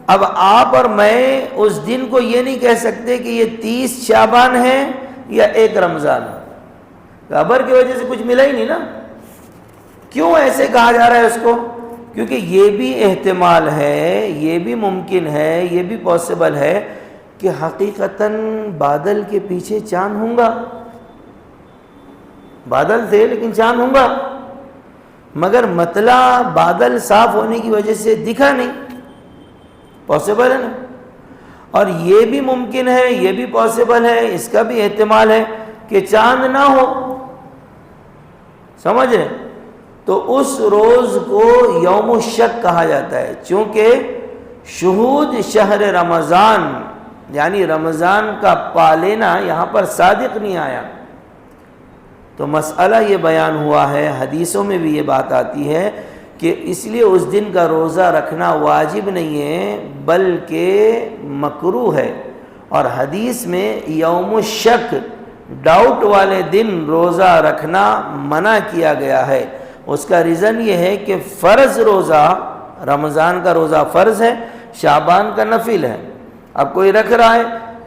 اب آپ اور میں اس دن کو یہ نہیں کہہ سکتے کہ یہ 30 شعبان ہے یا 1 رمضان ہے، ابر کی وجہ سے کچھ ملا ہی نہیں نا. کیوں ایسے کہا جا رہا ہے اس کو؟ کیونکہ یہ بھی احتمال ہے، یہ بھی ممکن ہے، یہ بھی پاسبل ہے کہ حقیقتاً بادل کے پیچھے چاند ہوں گا. بادل تھے لیکن چاند ہوں گا، مگر مطلع بادل صاف ہونے کی وجہ سے دکھا نہیں. پاسبل ہے نا. اور یہ بھی ممکن ہے، یہ بھی پاسبل ہے، اس کا بھی احتمال ہے کہ چاند نہ ہو. سمجھ رہے؟ تو اس روز کو یوم الشک کہا جاتا ہے، چونکہ شہود شہر رمضان یعنی رمضان کا پا لینا یہاں پر صادق نہیں آیا. تو مسئلہ یہ بیان ہوا ہے، حدیثوں میں بھی یہ بات آتی ہے کہ اس لیے اس دن کا روزہ رکھنا واجب نہیں ہے بلکہ مکروہ ہے. اور حدیث میں یوم الشک، ڈاؤٹ والے دن روزہ رکھنا منع کیا گیا ہے. اس کا ریزن یہ ہے کہ فرض روزہ، رمضان کا روزہ فرض ہے، شعبان کا نفل ہے. اب کوئی رکھ رہا ہے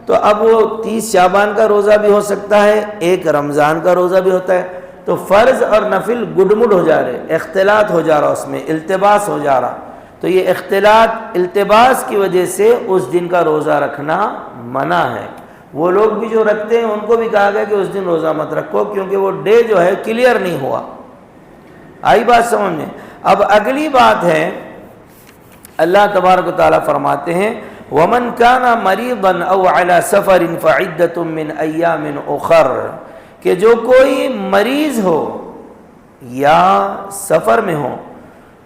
تو اب وہ 30 شعبان کا روزہ بھی ہو سکتا ہے، 1 رمضان کا روزہ بھی ہوتا ہے. تو فرض اور نفل گڈمڈ ہو جا رہے، اختلاط ہو جا رہا، اس میں التباس ہو جا رہا. تو یہ اختلاط، التباس کی وجہ سے اس دن کا روزہ رکھنا منع ہے. وہ لوگ بھی جو رکھتے ہیں ان کو بھی کہا گیا کہ اس دن روزہ مت رکھو، کیونکہ وہ ڈے جو ہے کلیئر نہیں ہوا. آئی بات سمجھ میں؟ اب اگلی بات ہے، اللہ تبارک و تعالیٰ فرماتے ہیں وَمَنْ كَانَ مَرِيضًا أَوْ عَلَى سَفَرٍ فَعِدَّةٌ مِّنْ أَيَّامٍ أُخَرَ، کہ جو کوئی مریض ہو یا سفر میں ہو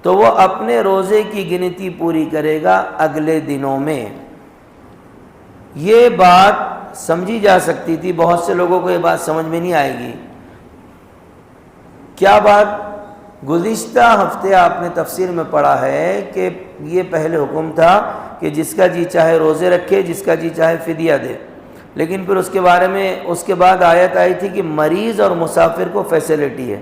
تو وہ اپنے روزے کی گنتی پوری کرے گا اگلے دنوں میں. یہ بات سمجھی جا سکتی تھی، بہت سے لوگوں کو یہ بات سمجھ میں نہیں آئے گی. کیا بات؟ گزشتہ ہفتے آپ نے تفسیر میں پڑھا ہے کہ یہ پہلے حکم تھا کہ جس کا جی چاہے روزے رکھے، جس کا جی چاہے فدیہ دے. لیکن پھر اس کے بارے میں اس کے بعد آیت آئی تھی کہ مریض اور مسافر کو فیسلٹی ہے،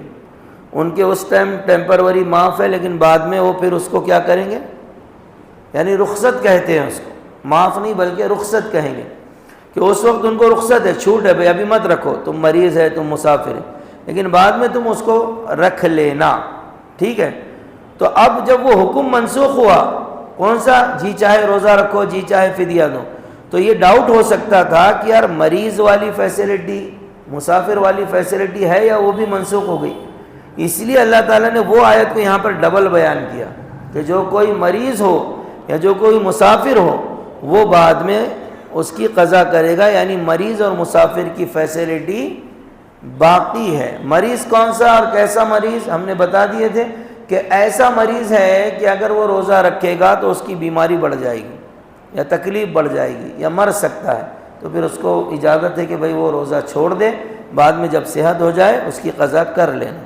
ان کے اس ٹائم ٹیمپروری معاف ہے، لیکن بعد میں وہ پھر اس کو کیا کریں گے، یعنی رخصت کہتے ہیں اس کو، معاف نہیں بلکہ رخصت کہیں گے، کہ اس وقت ان کو رخصت ہے، چھوٹ ہے، بھئی ابھی مت رکھو، تم مریض ہے، تم مسافر ہے، لیکن بعد میں تم اس کو رکھ لینا. ٹھیک ہے؟ تو اب جب وہ حکم منسوخ ہوا، کون سا؟ جی چاہے روزہ رکھو، جی چاہے فدیہ دو، تو یہ ڈاؤٹ ہو سکتا تھا کہ یار مریض والی فیسلٹی، مسافر والی فیسلٹی ہے یا وہ بھی منسوخ ہو گئی؟ اس لیے اللہ تعالیٰ نے وہ آیت کو یہاں پر ڈبل بیان کیا کہ جو کوئی مریض ہو یا جو کوئی مسافر ہو وہ بعد میں اس کی قضا کرے گا، یعنی مریض اور مسافر کی فیسلٹی باقی ہے۔ مریض کون سا اور کیسا مریض ہم نے بتا دیے تھے کہ ایسا مریض ہے کہ اگر وہ روزہ رکھے گا تو اس کی بیماری بڑھ جائے گی یا تکلیف بڑھ جائے گی یا مر سکتا ہے، تو پھر اس کو اجازت ہے کہ بھئی وہ روزہ چھوڑ دے، بعد میں جب صحت ہو جائے اس کی قضا کر لینا۔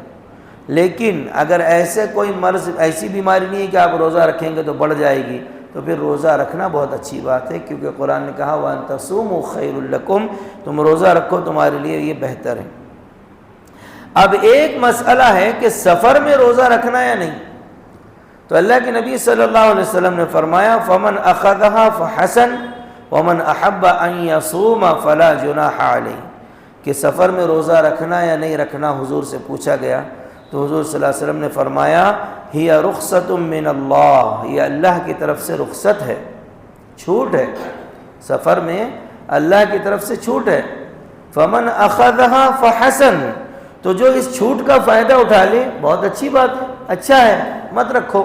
لیکن اگر ایسے کوئی مرض، ایسی بیماری نہیں ہے کہ آپ روزہ رکھیں گے تو بڑھ جائے گی، تو پھر روزہ رکھنا بہت اچھی بات ہے، کیونکہ قرآن نے کہا وَأَن تَصُومُوا خَيْرٌ لَكُمْ، تم روزہ رکھو تمہارے لیے یہ بہتر ہے۔ اب ایک مسئلہ ہے کہ سفر میں روزہ رکھنا یا نہیں، تو اللہ کے نبی صلی اللہ علیہ وسلم نے فرمایا فَمَنْ أَخَذَهَا فَحَسَنْ وَمَنْ أَحَبَّ أَنْ يَصُومَ فَلَا جُنَاحَ عَلَيْهِ، کہ سفر میں روزہ رکھنا یا نہیں رکھنا حضور سے پوچھا گیا، تو حضور صلی اللہ علیہ وسلم نے فرمایا ہی رخصت من اللہ، یہ اللہ کی طرف سے رخصت ہے، چھوٹ ہے، سفر میں اللہ کی طرف سے چھوٹ ہے۔ فمن اخذها فحسن، تو جو اس چھوٹ کا فائدہ اٹھا لے بہت اچھی بات ہے، اچھا ہے، مت رکھو،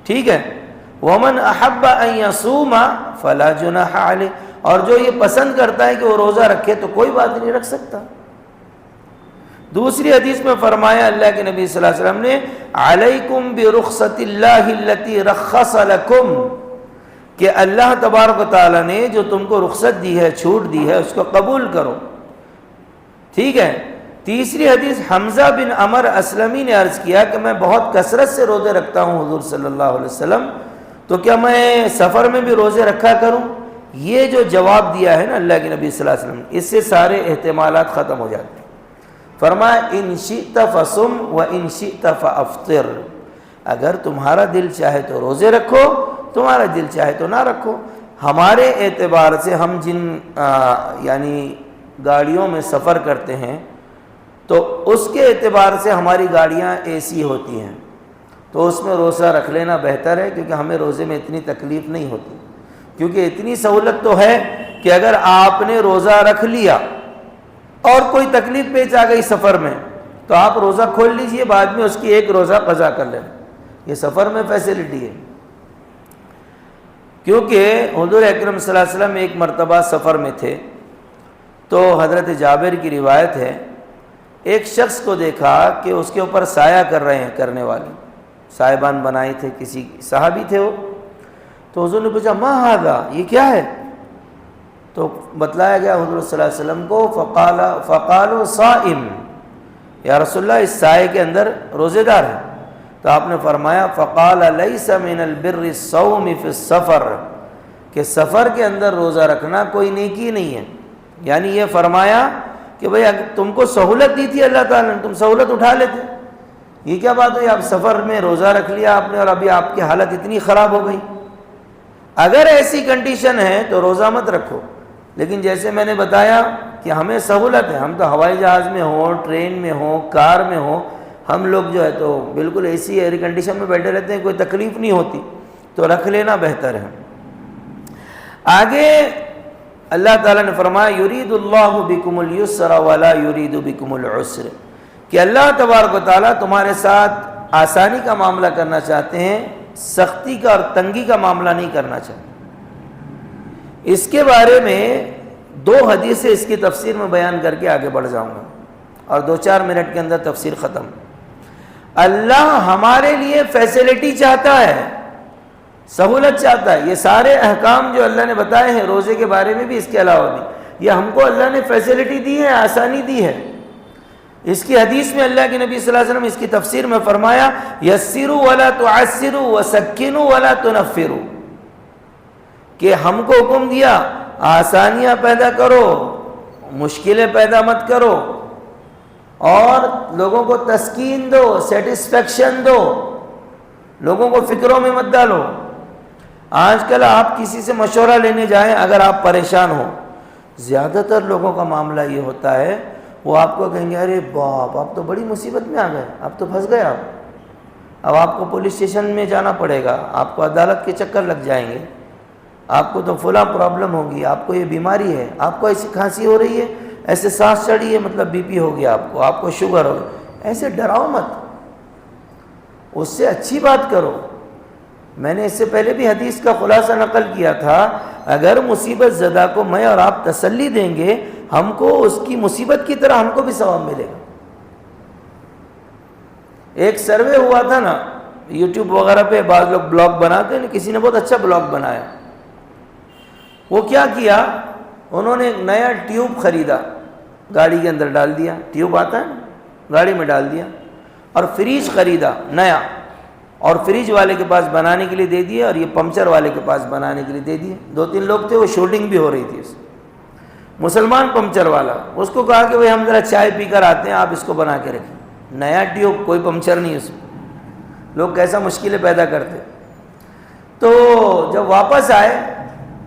ٹھیک ہے۔ ومن احب ان يصوم فلا جناح علیہ، اور جو یہ پسند کرتا ہے کہ وہ روزہ رکھے تو کوئی بات نہیں، رکھ سکتا۔ دوسری حدیث میں فرمایا اللہ کے نبی صلی اللہ علیہ وسلم نے علیکم برخصت اللہ التي رخص لکم، کہ اللہ تبارک و تعالیٰ نے جو تم کو رخصت دی ہے، چھوٹ دی ہے، اس کو قبول کرو، ٹھیک ہے۔ تیسری حدیث حمزہ بن عمر اسلمی نے عرض کیا کہ میں بہت کثرت سے روزے رکھتا ہوں حضور صلی اللہ علیہ وسلم، تو کیا میں سفر میں بھی روزے رکھا کروں؟ یہ جو جواب دیا ہے نا اللہ کے نبی صلی اللہ علیہ وسلم، اس سے سارے احتمالات ختم ہو جاتے ہیں۔ فرمایا ان شئت فصم و ان شئت فافطر، اگر تمہارا دل چاہے تو روزے رکھو، تمہارا دل چاہے تو نہ رکھو۔ ہمارے اعتبار سے ہم جن یعنی گاڑیوں میں سفر کرتے ہیں تو اس کے اعتبار سے ہماری گاڑیاں اے سی ہوتی ہیں، تو اس میں روزہ رکھ لینا بہتر ہے، کیونکہ ہمیں روزے میں اتنی تکلیف نہیں ہوتی، کیونکہ اتنی سہولت تو ہے کہ اگر آپ نے روزہ رکھ لیا اور کوئی تکلیف پیش آ گئی سفر میں تو آپ روزہ کھول لیجئے، بعد میں اس کی ایک روزہ قضا کر لیں، یہ سفر میں فیسلٹی ہے۔ کیونکہ حضور اکرم صلی اللہ علیہ وسلم ایک مرتبہ سفر میں تھے، تو حضرت جابر کی روایت ہے ایک شخص کو دیکھا کہ اس کے اوپر سایہ کر رہے ہیں کرنے والے، صاحبان بنائے تھے، کسی صحابی تھے وہ، تو حضور نے پوچھا ما ھذا، یہ کیا ہے؟ تو بتلایا گیا حضور صلی اللہ علیہ وسلم کو، فقالوا صائم، یا رسول اللہ اس سائے کے اندر روزے دار ہے، تو آپ نے فرمایا فقال لیس من البر الصوم فی السفر، کہ سفر کے اندر روزہ رکھنا کوئی نیکی نہیں ہے، یعنی یہ فرمایا کہ بھئی اگر تم کو سہولت دی تھی اللہ تعالیٰ نے، تم سہولت اٹھا لیتے، یہ کیا بات ہوئی آپ سفر میں روزہ رکھ لیا آپ نے اور ابھی آپ کی حالت اتنی خراب ہو گئی؟ اگر ایسی کنڈیشن ہے تو روزہ مت رکھو، لیکن جیسے میں نے بتایا کہ ہمیں سہولت ہے، ہم تو ہوائی جہاز میں ہوں، ٹرین میں ہوں، کار میں ہوں، ہم لوگ جو ہے تو بالکل اے سی ایئر کنڈیشن میں بیٹھے رہتے ہیں، کوئی تکلیف نہیں ہوتی، تو رکھ لینا بہتر ہے۔ آگے اللہ تعالیٰ نے فرمایا یرید اللہ بکم الیسر ولا یرید بکم العسر، کہ اللہ تبارک و تعالیٰ تمہارے ساتھ آسانی کا معاملہ کرنا چاہتے ہیں، سختی کا اور تنگی کا معاملہ نہیں کرنا چاہتے۔ اس کے بارے میں دو حدیثیں اس کی تفسیر میں بیان کر کے آگے بڑھ جاؤں گا، اور 2-4 منٹ کے اندر تفسیر ختم۔ اللہ ہمارے لیے فیسلٹی چاہتا ہے، سہولت چاہتا ہے، یہ سارے احکام جو اللہ نے بتائے ہیں روزے کے بارے میں بھی، اس کے علاوہ بھی، یہ ہم کو اللہ نے فیسلٹی دی ہے، آسانی دی ہے۔ اس کی حدیث میں اللہ کے نبی صلی اللہ علیہ وسلم اس کی تفسیر میں فرمایا یسروا ولا تعسروا وسکنوا ولا تنفروا، کہ ہم کو حکم دیا آسانیاں پیدا کرو، مشکلیں پیدا مت کرو، اور لوگوں کو تسکین دو، سیٹسفیکشن دو، لوگوں کو فکروں میں مت ڈالو۔ آج کل آپ کسی سے مشورہ لینے جائیں، اگر آپ پریشان ہو، زیادہ تر لوگوں کا معاملہ یہ ہوتا ہے، وہ آپ کو کہیں گے ارے باپ آپ تو بڑی مصیبت میں آ گئے، آپ تو پھنس گئے، اب آپ کو پولیس اسٹیشن میں جانا پڑے گا، آپ کو عدالت کے چکر لگ جائیں گے، آپ کو تو فلاں پرابلم ہوگی، آپ کو یہ بیماری ہے، آپ کو ایسی کھانسی ہو رہی ہے، ایسے سانس چڑھی ہے، مطلب بی پی ہو گیا، آپ کو شوگر ہو گیا، ایسے ڈراؤ مت، اس سے اچھی بات کرو۔ میں نے اس سے پہلے بھی حدیث کا خلاصہ نقل کیا تھا، اگر مصیبت زدہ کو میں اور آپ تسلی دیں گے، ہم کو اس کی مصیبت کی طرح ہم کو بھی ثواب ملے گا۔ ایک سروے ہوا تھا نا یوٹیوب وغیرہ پہ، بعض لوگ بلاگ بناتے ہیں، کسی نے بہت اچھا بلاگ بنایا۔ وہ کیا کیا، انہوں نے ایک نیا ٹیوب خریدا، گاڑی کے اندر ڈال دیا، ٹیوب آتا ہے گاڑی میں ڈال دیا، اور فریج خریدا نیا، اور فریج والے کے پاس بنانے کے لیے دے دیا، اور یہ پمچر والے کے پاس بنانے کے لیے دے دیا۔ 2-3 لوگ تھے، وہ شوٹنگ بھی ہو رہی تھی اس مسلمان پمچر والا، اس کو کہا کہ بھائی ہم ذرا چائے پی کر آتے ہیں، آپ اس کو بنا کے رکھیں۔ نیا ٹیوب، کوئی پمچر نہیں اس میں، لوگ کیسا مشکلیں پیدا کرتے۔ تو جب واپس آئے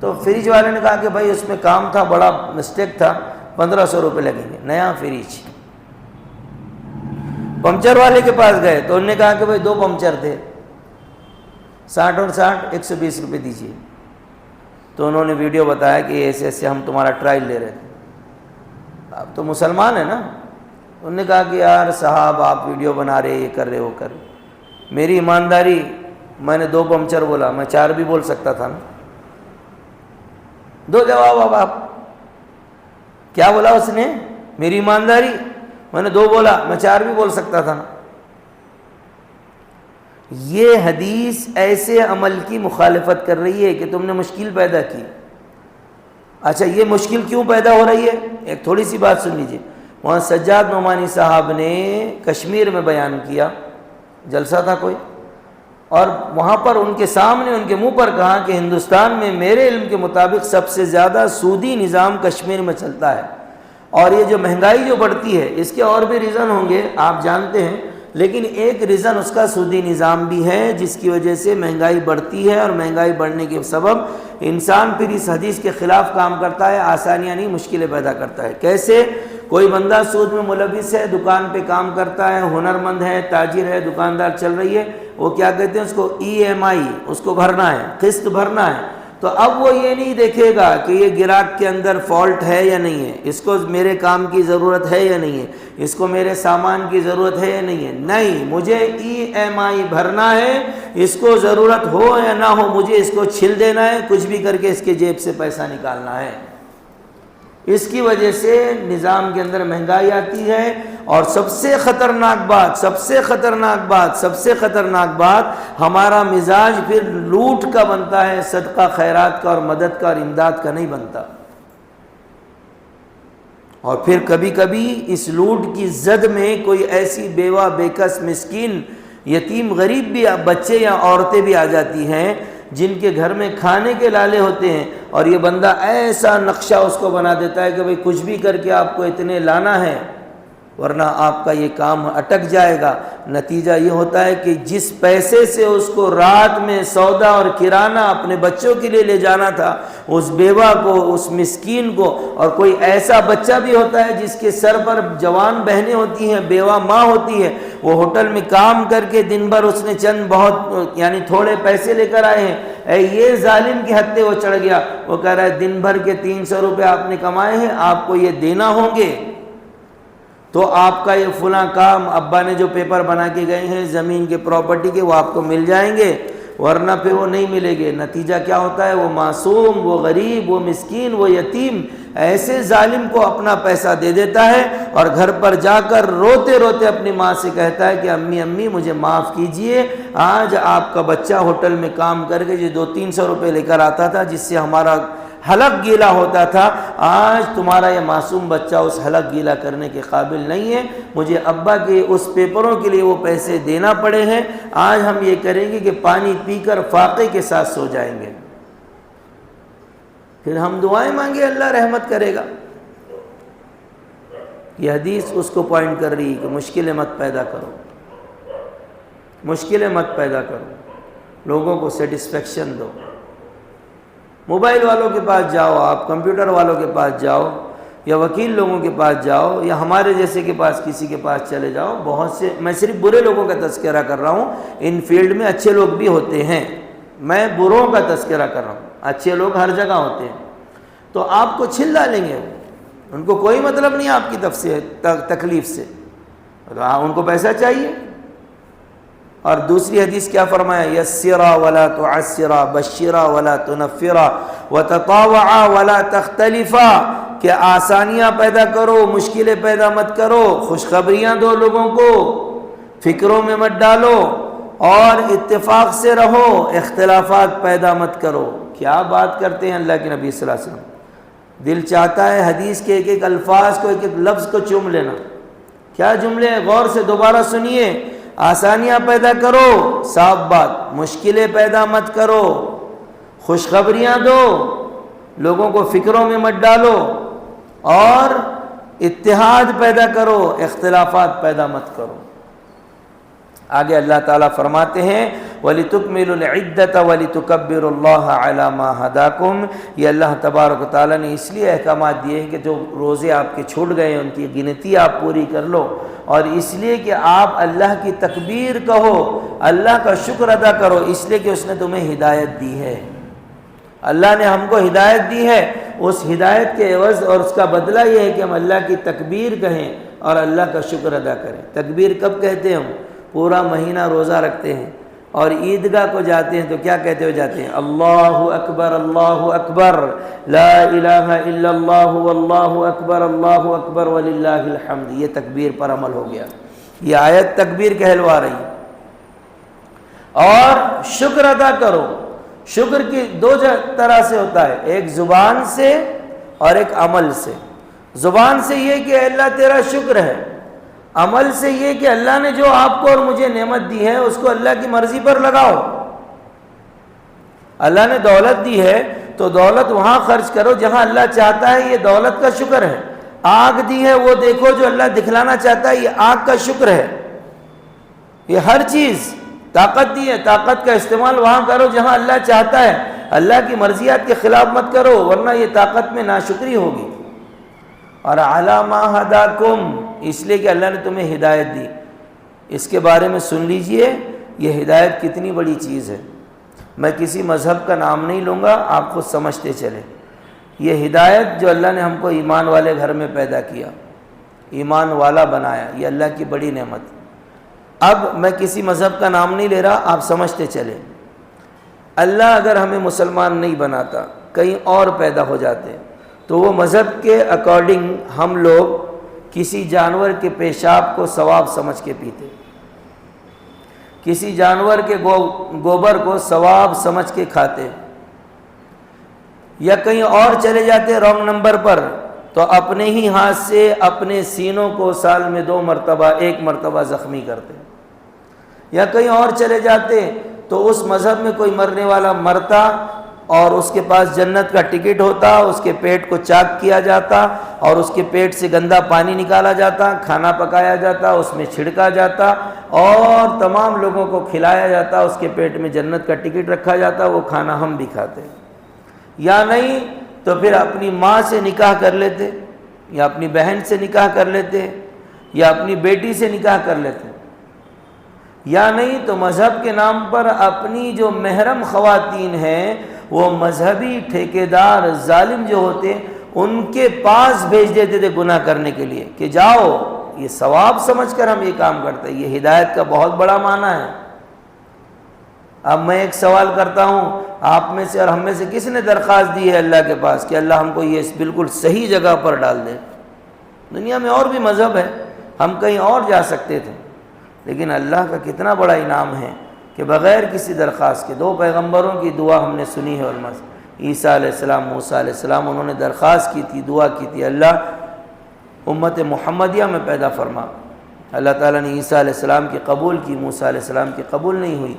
تو فریج والے نے کہا کہ بھائی اس میں کام تھا، بڑا مسٹیک تھا، 1500 روپے لگیں گے، نیا فریج۔ پمچر والے کے پاس گئے تو انہوں نے کہا کہ بھائی 2 پمچر تھے، 60 اور 60، 120 روپے دیجیے۔ تو انہوں نے ویڈیو بتایا کہ ایسے ایسے ہم تمہارا ٹرائل لے رہے تھے۔ اب تو مسلمان ہیں نا، انہوں نے کہا کہ یار صاحب آپ ویڈیو بنا رہے، یہ کر رہے، وہ کر رہے، میری ایمانداری، میں نے 2 پمچر بولا، میں 4 بھی بول سکتا تھا نا۔ 2 جواب۔ اب آپ کیا بولا اس نے، میری ایمانداری، میں نے 2 بولا، میں 4 بھی بول سکتا تھا نا۔ یہ حدیث ایسے عمل کی مخالفت کر رہی ہے کہ تم نے مشکل پیدا کی۔ اچھا یہ مشکل کیوں پیدا ہو رہی ہے، ایک تھوڑی سی بات سن لیجیے۔ وہاں سجاد نعمانی صاحب نے کشمیر میں بیان کیا، جلسہ تھا کوئی، اور وہاں پر ان کے سامنے ان کے منہ پر کہا کہ ہندوستان میں میرے علم کے مطابق سب سے زیادہ سودی نظام کشمیر میں چلتا ہے، اور یہ جو مہنگائی جو بڑھتی ہے، اس کے اور بھی ریزن ہوں گے آپ جانتے ہیں، لیکن ایک ریزن اس کا سودی نظام بھی ہے، جس کی وجہ سے مہنگائی بڑھتی ہے، اور مہنگائی بڑھنے کے سبب انسان پھر اس حدیث کے خلاف کام کرتا ہے، آسانیاں نہیں مشکلیں پیدا کرتا ہے۔ کیسے؟ کوئی بندہ سود میں ملوث ہے، دکان پہ کام کرتا ہے، ہنرمند ہے، تاجر ہے، دکاندار چل رہی ہے، وہ کیا کہتے ہیں اس کو EMI، اس کو بھرنا ہے، قسط بھرنا ہے۔ تو اب وہ یہ نہیں دیکھے گا کہ یہ گراہک کے اندر فالٹ ہے یا نہیں ہے، اس کو میرے کام کی ضرورت ہے یا نہیں ہے، اس کو میرے سامان کی ضرورت ہے یا نہیں ہے، نہیں مجھے EMI بھرنا ہے، اس کو ضرورت ہو یا نہ ہو مجھے اس کو چھل دینا ہے، کچھ بھی کر کے اس کے جیب سے پیسہ نکالنا ہے۔ اس کی وجہ سے نظام کے اندر مہنگائی آتی ہے، اور سب سے خطرناک بات ہمارا مزاج پھر لوٹ کا بنتا ہے، صدقہ خیرات کا اور مدد کا اور امداد کا نہیں بنتا۔ اور پھر کبھی کبھی اس لوٹ کی زد میں کوئی ایسی بیوہ، بیکس، مسکین، یتیم، غریب بھی بچے یا عورتیں بھی آ جاتی ہیں جن کے گھر میں کھانے کے لالے ہوتے ہیں، اور یہ بندہ ایسا نقشہ اس کو بنا دیتا ہے کہ بھئی کچھ بھی کر کے آپ کو اتنے لانا ہے ورنہ آپ کا یہ کام اٹک جائے گا۔ نتیجہ یہ ہوتا ہے کہ جس پیسے سے اس کو رات میں سودا اور کرانہ اپنے بچوں کے لیے لے جانا تھا، اس بیوہ کو، اس مسکین کو، اور کوئی ایسا بچہ بھی ہوتا ہے جس کے سر پر جوان بہنیں ہوتی ہیں، بیوہ ماں ہوتی ہے، وہ ہوٹل میں کام کر کے دن بھر اس نے چند بہت یعنی تھوڑے پیسے لے کر آئے ہیں، یہ ظالم کی حد وہ چڑھ گیا، وہ کہہ رہا ہے دن بھر کے 300 روپے آپ نے کمائے ہیں، آپ کو یہ دینا ہوں گے، تو آپ کا یہ فلاں کام، ابا نے جو پیپر بنا کے گئے ہیں زمین کے، پراپرٹی کے، وہ آپ کو مل جائیں گے، ورنہ پھر وہ نہیں ملے گے۔ نتیجہ کیا ہوتا ہے، وہ معصوم، وہ غریب، وہ مسکین، وہ یتیم ایسے ظالم کو اپنا پیسہ دے دیتا ہے، اور گھر پر جا کر روتے روتے اپنی ماں سے کہتا ہے کہ امی مجھے معاف کیجئے، آج آپ کا بچہ ہوٹل میں کام کر کے جو 200-300 روپے لے کر آتا تھا، جس سے ہمارا حلق گیلا ہوتا تھا، آج تمہارا یہ معصوم بچہ اس حلق گیلا کرنے کے قابل نہیں ہے، مجھے ابا کے اس پیپروں کے لیے وہ پیسے دینا پڑے ہیں، آج ہم یہ کریں گے کہ پانی پی کر فاقے کے ساتھ سو جائیں گے۔ پھر ہم دعائیں مانگے، اللہ رحمت کرے گا۔ یہ حدیث اس کو پوائنٹ کر رہی ہے کہ مشکلیں مت پیدا کرو، مشکلیں مت پیدا کرو، لوگوں کو سیٹسفیکشن دو۔ موبائل والوں کے پاس جاؤ، آپ کمپیوٹر والوں کے پاس جاؤ، یا وکیل لوگوں کے پاس جاؤ یا ہمارے جیسے کے پاس کسی کے پاس چلے جاؤ، بہت سے، میں صرف برے لوگوں کا تذکرہ کر رہا ہوں، ان فیلڈ میں اچھے لوگ بھی ہوتے ہیں، میں بروں کا تذکرہ کر رہا ہوں، اچھے لوگ ہر جگہ ہوتے ہیں، تو آپ کو چھل ڈالیں گے، ان کو کوئی مطلب نہیں آپ کی تکلیف سے، ان کو پیسہ چاہیے۔ اور دوسری حدیث کیا فرمایا؟ یسرا ولا تعسرا، بشرا ولا تنفرا، وتطاوعا ولا تختلفا، کہ آسانیاں پیدا کرو، مشکلیں پیدا مت کرو، خوشخبریاں دو لوگوں کو، فکروں میں مت ڈالو، اور اتفاق سے رہو، اختلافات پیدا مت کرو۔ کیا بات کرتے ہیں اللہ کے نبی صلی اللہ علیہ وسلم، دل چاہتا ہے حدیث کے ایک ایک الفاظ کو، ایک ایک لفظ کو چوم لینا۔ کیا جملے ہیں، غور سے دوبارہ سنیے۔ آسانیاں پیدا کرو، صاف بات، مشکلیں پیدا مت کرو، خوشخبریاں دو، لوگوں کو فکروں میں مت ڈالو، اور اتحاد پیدا کرو، اختلافات پیدا مت کرو۔ آگے اللہ تعالیٰ فرماتے ہیں وَلِتُكْمِلُوا الْعِدَّةَ وَلِتُكَبِّرُوا اللَّهَ عَلَى مَا هَدَاكُمْ، یہ اللہ تبارک و تعالیٰ نے اس لیے احکامات دیے ہیں کہ جو روزے آپ کے چھوٹ گئے ہیں ان کی گنتی آپ پوری کر لو، اور اس لیے کہ آپ اللہ کی تکبیر کہو، اللہ کا شکر ادا کرو، اس لیے کہ اس نے تمہیں ہدایت دی ہے۔ اللہ نے ہم کو ہدایت دی ہے، اس ہدایت کے عوض اور اس کا بدلہ یہ ہے کہ ہم اللہ کی تکبیر کہیں اور اللہ کا شکر ادا کریں۔ تکبیر کب کہتے ہیں؟ ہم پورا مہینہ روزہ رکھتے ہیں اور عیدگاہ کو جاتے ہیں تو کیا کہتے ہوئے جاتے ہیں؟ اللہ اکبر، لا الہ الا اللہ، واللہ اکبر وللہ الحمد۔ یہ تکبیر پر عمل ہو گیا، یہ آیت تکبیر کہلوا رہی ہے۔ اور شکر ادا کرو، شکر کی دو طرح سے ہوتا ہے، ایک زبان سے اور ایک عمل سے۔ زبان سے یہ کہ اللہ تیرا شکر ہے، عمل سے یہ کہ اللہ نے جو آپ کو اور مجھے نعمت دی ہے اس کو اللہ کی مرضی پر لگاؤ۔ اللہ نے دولت دی ہے تو دولت وہاں خرچ کرو جہاں اللہ چاہتا ہے، یہ دولت کا شکر ہے۔ آگ دی ہے وہ دیکھو جو اللہ دکھلانا چاہتا ہے، یہ آگ کا شکر ہے۔ یہ ہر چیز، طاقت دی ہے، طاقت کا استعمال وہاں کرو جہاں اللہ چاہتا ہے، اللہ کی مرضیات کے خلاف مت کرو ورنہ یہ طاقت میں ناشکری ہوگی۔ اور علی ما ہداکم، اس لیے کہ اللہ نے تمہیں ہدایت دی۔ اس کے بارے میں سن لیجئے، یہ ہدایت کتنی بڑی چیز ہے۔ میں کسی مذہب کا نام نہیں لوں گا، آپ خود سمجھتے چلیں۔ یہ ہدایت جو اللہ نے ہم کو ایمان والے گھر میں پیدا کیا، ایمان والا بنایا، یہ اللہ کی بڑی نعمت۔ اب میں کسی مذہب کا نام نہیں لے رہا، آپ سمجھتے چلیں۔ اللہ اگر ہمیں مسلمان نہیں بناتا، کہیں اور پیدا ہو جاتے، تو وہ مذہب کے اکارڈنگ ہم لوگ کسی جانور کے پیشاب کو ثواب سمجھ کے پیتے، کسی جانور کے گوبر کو ثواب سمجھ کے کھاتے، یا کہیں اور چلے جاتے رانگ نمبر پر تو اپنے ہی ہاتھ سے اپنے سینوں کو سال میں 2 مرتبہ 1 مرتبہ زخمی کرتے، یا کہیں اور چلے جاتے تو اس مذہب میں کوئی مرنے والا مرتا اور اس کے پاس جنت کا ٹکٹ ہوتا، اس کے پیٹ کو چاک کیا جاتا اور اس کے پیٹ سے گندا پانی نکالا جاتا، کھانا پکایا جاتا، اس میں چھڑکا جاتا اور تمام لوگوں کو کھلایا جاتا، اس کے پیٹ میں جنت کا ٹکٹ رکھا جاتا، وہ کھانا ہم بھی کھاتے۔ یا نہیں تو پھر اپنی ماں سے نکاح کر لیتے، یا اپنی بہن سے نکاح کر لیتے، یا اپنی بیٹی سے نکاح کر لیتے، یا نہیں تو مذہب کے نام پر اپنی جو محرم خواتین ہیں وہ مذہبی ٹھیکیدار ظالم جو ہوتے ان کے پاس بھیج دیتے تھے گناہ کرنے کے لیے کہ جاؤ، یہ ثواب سمجھ کر ہم یہ کام کرتے ہیں۔ یہ ہدایت کا بہت بڑا معنی ہے۔ اب میں ایک سوال کرتا ہوں، آپ میں سے اور ہم میں سے کس نے درخواست دی ہے اللہ کے پاس کہ اللہ ہم کو یہ بالکل صحیح جگہ پر ڈال دے؟ دنیا میں اور بھی مذہب ہے، ہم کہیں اور جا سکتے تھے، لیکن اللہ کا کتنا بڑا انعام ہے کہ بغیر کسی درخواست کے 2 پیغمبروں کی دعا ہم نے سنی ہے علماء سے، عیسیٰ علیہ السلام، موسیٰ علیہ السلام، انہوں نے درخواست کی تھی، دعا کی تھی، اللہ امت محمدیہ میں پیدا فرما۔ اللہ تعالیٰ نے عیسیٰ علیہ السلام کی قبول کی، موسیٰ علیہ السلام کی قبول نہیں ہوئی۔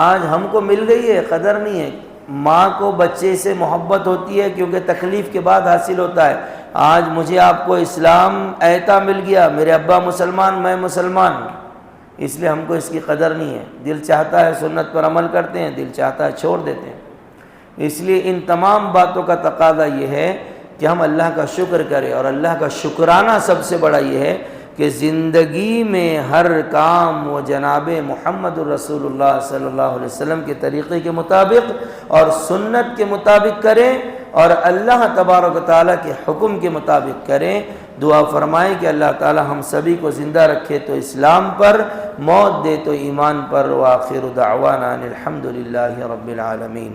آج ہم کو مل گئی ہے، قدر نہیں ہے۔ ماں کو بچے سے محبت ہوتی ہے کیونکہ تکلیف کے بعد حاصل ہوتا ہے۔ آج مجھے آپ کو اسلام ایتا مل گیا، میرے ابا مسلمان، میں مسلمان، اس لیے ہم کو اس کی قدر نہیں ہے۔ دل چاہتا ہے سنت پر عمل کرتے ہیں، دل چاہتا ہے چھوڑ دیتے ہیں۔ اس لیے ان تمام باتوں کا تقاضا یہ ہے، کہ ہم اللہ کا شکر کریں، اور اللہ کا شکرانہ سب سے بڑا یہ ہے کہ زندگی میں ہر کام وہ جناب محمد الرسول اللہ صلی اللہ علیہ وسلم کے طریقے کے مطابق اور سنت کے مطابق کریں، اور اللہ تبارک و تعالیٰ کے حکم کے مطابق کریں۔ دعا فرمائیں کہ اللہ تعالیٰ ہم سبھی کو زندہ رکھے تو اسلام پر، موت دے تو ایمان پر۔ وآخر دعوانا الحمد للہ رب العالمین۔